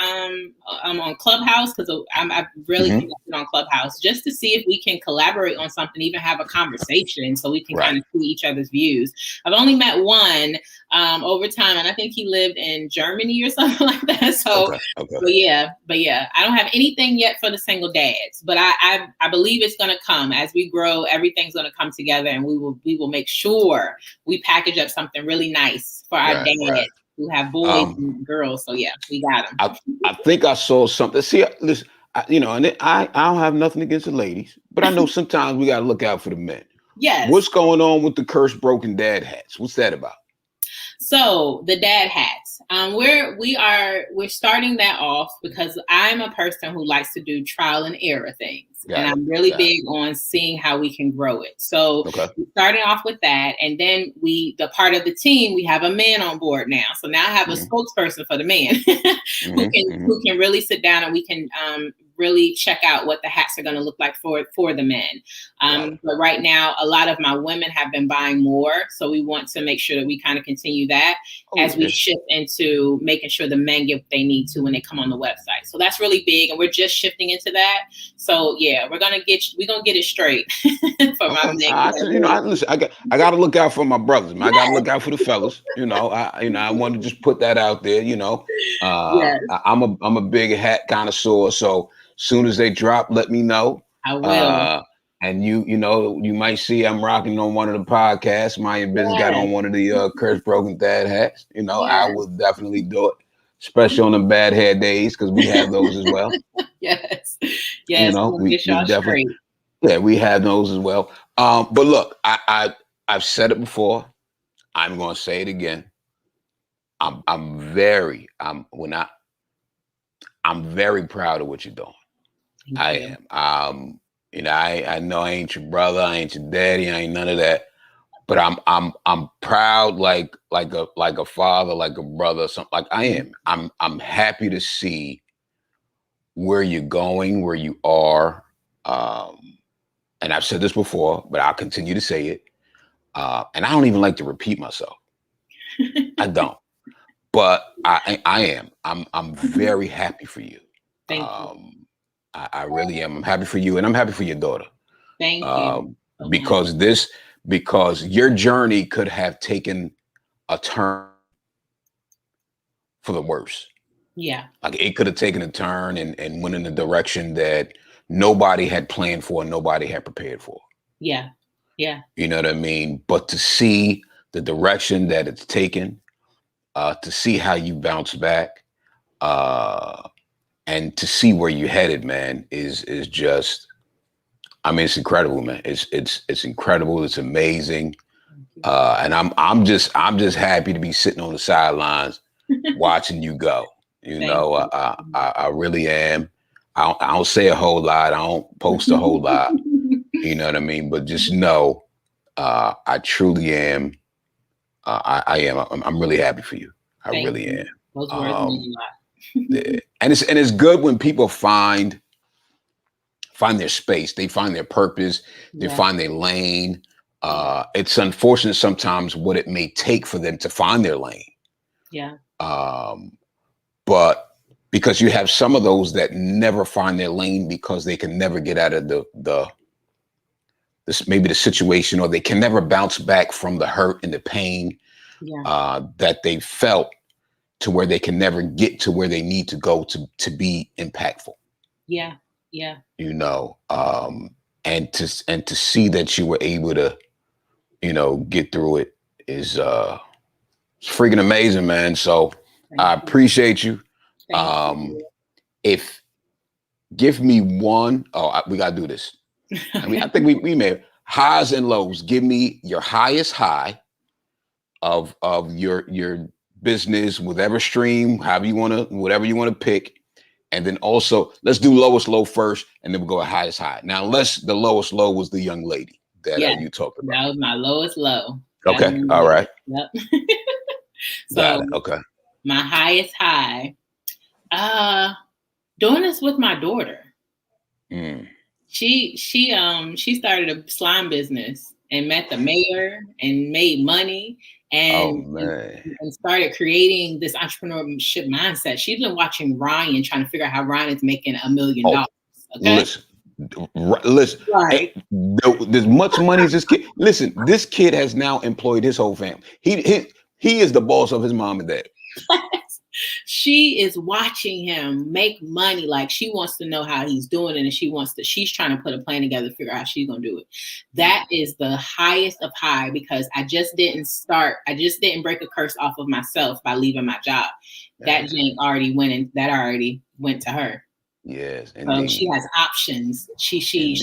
on Clubhouse, because I've really connected on Clubhouse just to see if we can collaborate on something, even have a conversation, so we can kind of see each other's views. I've only met one over time, and I think he lived in Germany or something like that. So, but yeah, I don't have anything yet for the single dads, but I believe it's going to come as we grow. Everything's going to come together, and we will make sure we package up something really nice for our dads who have boys and girls. So yeah, we got them. I think I saw something. See, listen, and I don't have nothing against the ladies, but I know sometimes we got to look out for the men. Yes. What's going on with the Curse Broken dad hats? What's that about? So the dad hats, we're starting that off because I'm a person who likes to do trial and error things. And I'm really big on seeing how we can grow it. So we're starting off with that. And then the part of the team, we have a man on board now. So now I have a spokesperson for the man who can really sit down, and we can really check out what the hats are going to look like for the men. But right now, a lot of my women have been buying more. So we want to make sure that we kind of continue that as we shift into making sure the men get what they need to when they come on the website. So that's really big. And we're just shifting into that. So yeah, we're going to get it straight for my men. Listen, I got to look out for my brothers. Man. I got to look out for the fellas. I want to just put that out there. Yes. I'm a big hat connoisseur. So soon as they drop, let me know. I will. And you might see I'm rocking on one of the podcasts. MYB Business got on one of the Curse Broken dad hats. I would definitely do it, especially on the bad hair days, because we have those as well. Yes. We definitely, we have those as well. But look, I've said it before. I'm going to say it again. I'm very proud of what you're doing. I am. I know I ain't your brother, I ain't your daddy, I ain't none of that. But I'm proud, like a father, like a brother, something like I am. I'm happy to see where you're going, where you are. And I've said this before, but I'll continue to say it. And I don't even like to repeat myself. I don't. But I am. I'm very happy for you. Thank you. I really am. I'm happy for you, and I'm happy for your daughter. Thank you. Because your journey could have taken a turn for the worse. Yeah. Like it could have taken a turn and went in a direction that nobody had planned for, and nobody had prepared for. Yeah. Yeah. You know what I mean? But to see the direction that it's taken, to see how you bounce back, and to see where you're headed, man, is just, it's incredible, man. It's incredible. It's amazing. And I'm just happy to be sitting on the sidelines watching you go. I really am. I don't say a whole lot. I don't post a whole lot. You know what I mean? But just know, I truly am. I am. I'm really happy for you. I really am. Those words mean a lot. Yeah. And it's good when people find their space, they find their purpose, they find their lane. It's unfortunate sometimes what it may take for them to find their lane. Yeah. But because you have some of those that never find their lane because they can never get out of maybe the situation, or they can never bounce back from the hurt and the pain that they felt, to where they can never get to where they need to go to be impactful. Yeah. Yeah. And to see that you were able to, get through it is it's freaking amazing, man. So I appreciate you. If give me one, we gotta do this. I think we may highs and lows. Give me your highest high of your business, whatever stream, whatever you want to pick. And then also let's do lowest low first, and then we'll go at highest high. Now, unless the lowest low was the young lady that you talked about. That was my lowest low. Okay. All right. Yep. Got it. Okay. My highest high, doing this with my daughter. She started a slime business and met the mayor and made money and started creating this entrepreneurship mindset. She's been watching Ryan, trying to figure out how Ryan is making $1 million. Okay? Listen. Right. There's much money as this kid. Listen, this kid has now employed his whole family. He is the boss of his mom and dad. She is watching him make money. Like, she wants to know how he's doing it, and she's trying to put a plan together to figure out how she's gonna do it. That is the highest of high, because I just didn't break a curse off of myself by leaving my job. That Jane already went to her. Yes. So she has options. She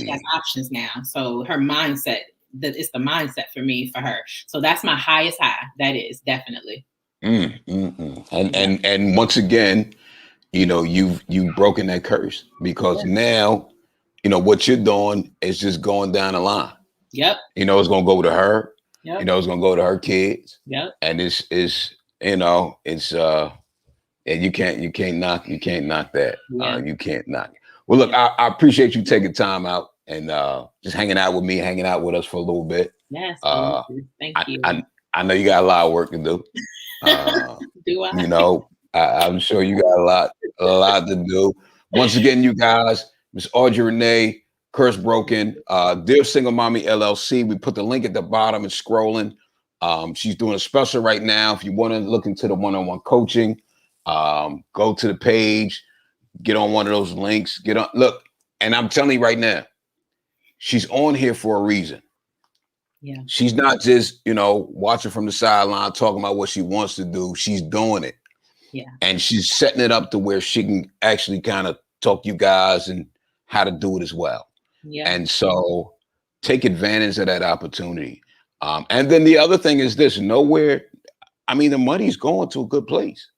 has options now. So her mindset, it's the mindset for me, for her. So that's my highest high. That is definitely. And once again, you've broken that curse, because now, what you're doing is just going down the line. Yep. It's going to go to her. Yep. It's going to go to her kids. Yep. And it's and you can't knock that. Yeah. You can't knock it. Well, look, I appreciate you taking time out and just hanging out with me, hanging out with us for a little bit. Yes, thank you. I know you got a lot of work to do. Do I? You know, I'm sure you got a lot to do. Once again, you guys, Miss Audrey Renee, Curse Broken, Dear Single Mommy LLC. We put the link at the bottom and scrolling. She's doing a special right now. If you want to look into the one-on-one coaching, go to the page, get on one of those links, look, and I'm telling you right now, she's on here for a reason. Yeah. She's not just, watching from the sideline, talking about what she wants to do. She's doing it. Yeah. And she's setting it up to where she can actually kind of talk you guys and how to do it as well. Yeah. And so take advantage of that opportunity. And then the other thing is this, the money's going to a good place.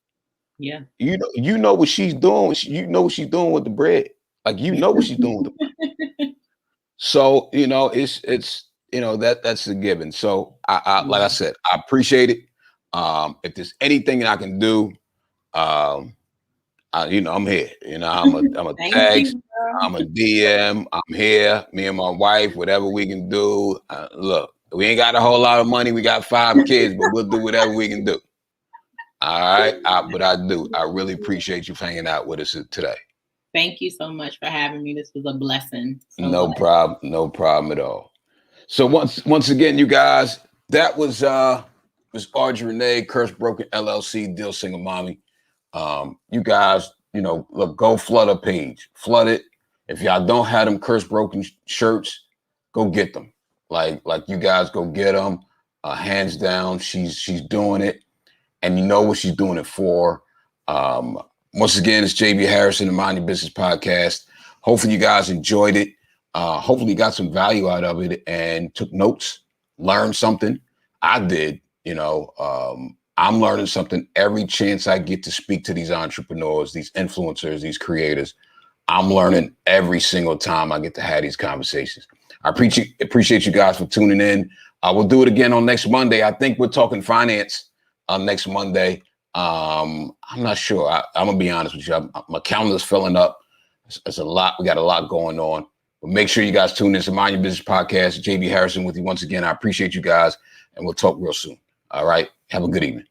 Yeah. You know what she's doing. You know what she's doing with the bread. Like, you know what she's doing with the bread. So, it's that's a given. So like I said, I appreciate it. If there's anything that I can do, I'm here. I'm a text, I'm a DM, I'm here. Me and my wife, whatever we can do. Look, we ain't got a whole lot of money. We got 5 kids, but we'll do whatever we can do. All right. But I really appreciate you hanging out with us today. Thank you so much for having me. This was a blessing. No problem at all. So once again, you guys, that was Ms. Audrey Renee, Curse Broken LLC, Deal Single Mommy. You guys, look, go flood her page, flood it. If y'all don't have them Curse Broken shirts, go get them. Like you guys go get them. Hands down, she's doing it, and you know what she's doing it for. Once again, it's JB Harrison, the Mind Your Business podcast. Hopefully you guys enjoyed it. Hopefully you got some value out of it and took notes, learned something. I did, I'm learning something every chance I get to speak to these entrepreneurs, these influencers, these creators. I'm learning every single time I get to have these conversations. I appreciate you guys for tuning in. We'll do it again on next Monday. I think we're talking finance next Monday. I'm not sure. I'm gonna be honest with you. My calendar's filling up. It's a lot. We got a lot going on. But make sure you guys tune in to Mind Your Business podcast. JB Harrison with you once again. I appreciate you guys, and we'll talk real soon. All right. Have a good evening.